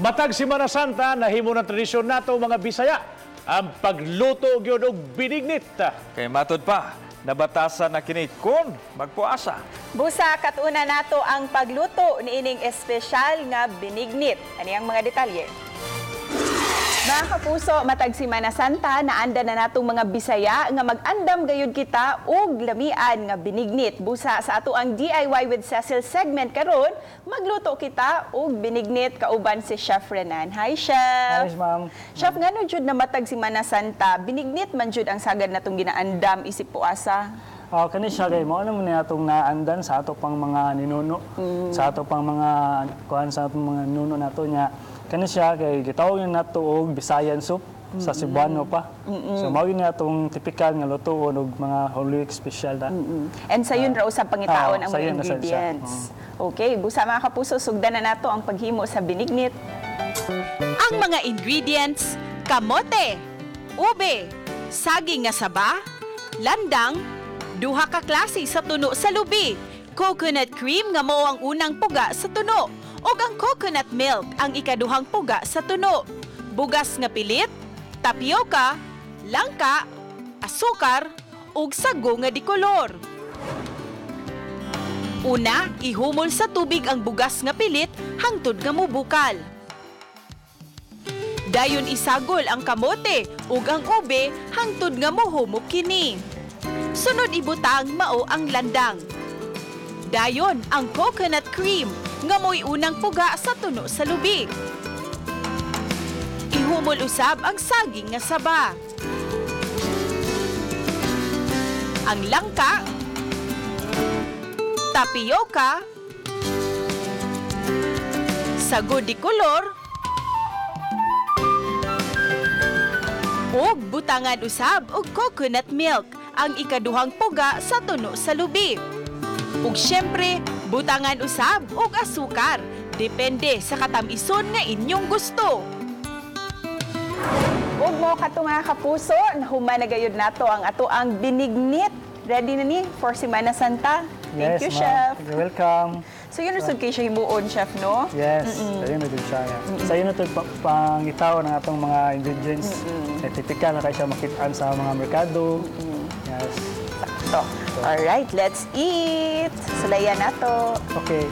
Matag Semana Santa, nahimo ng tradisyon nato mga Bisaya ang pagluto gyud og binignit. Kay matod pa, nabatasan na kini kun magpuasa. Busa katuna nato ang pagluto niining espesyal nga binignit. Ani ang mga detalye? Mga kapuso, matag Semana Santa, naanda na natong mga Bisaya nga mag-andam gayud kita og lamian nga binignit. Busa sa ato ang DIY with Cecil segment karon, magluto kita og binignit kauban si Chef Renan. Hi, Chef. Hi, ma'am. Chef, ngano jud na matag Semana Santa, binignit man jud ang sagad natong ginaandam isip puasa. Kani siya kay mo mo niya atong naandan sa ato pang mga ninuno, sa ato pang mga kuan sa atong mga ninuno nato niya. Kani siya kay gitawag nato og Bisayan soup sa Cebuano pa. So mao ni atong typical nga lutoon og mga Holy Week special da. And sa yun raw sa pangitaon ang mga sayon na sad siya. ingredients. Okay, busa mga kapuso, sugdan na nato ang paghimo sa binignit. Ang mga ingredients: kamote, ube, saging nga saba, landang, duha ka klase sa tuno sa lubi, coconut cream nga mao ang unang puga sa tuno, ug ang coconut milk ang ikaduhang puga sa tuno, bugas nga pilit, tapioca, langka, asukar, ug sago nga dikolor. Una, ihumol sa tubig ang bugas nga pilit hangtod nga mubukal. Dayon isagol ang kamote ug ang ube hangtod nga mohumok kini. Sunod ibutang mao ang landang. Dayon ang coconut cream nga mo'y unang puga sa tuno sa lubi. Ihumol usab ang saging nga saba. Ang langka, tapioca, sago di kolor, ug butangan usab og coconut milk ang ikaduhang puga sa tuno sa lubi. Ug syempre, butangan usab og asukar, depende sa katamison nga inyong gusto. Ug mo kato mga kapuso, nahuman na gayud nato ang ato ang binignit. Ready na ni for Semana Santa? Thank you, ma'am. Chef. You're welcome. So yun usod kay siya himuon, Chef, no? Yes, sayon na din siya. Sa iyo na ito pangitaw ng atong mga ingredients. Typical na kayo siya makitaan sa mga merkado. Yes. Sakto. Alright, let's eat. Sulayan nato. Okay.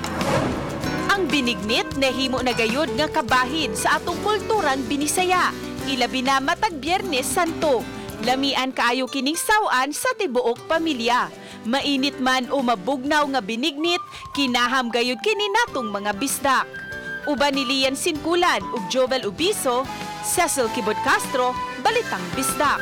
Ang binignit nahimo na gayud nga kabahin sa atong kulturang Binisaya. Ilabi na matag Biyernes Santo. Lamian kaayo kining sawan sa tibuok pamilya. Mainit man o mabugnaw nga binignit, kinaham gayud kini natong mga bisdak. Uban ni Lian Sinkulan ug Jovel Ubiso, Cecil Kibod Castro, Balitang Bisdak.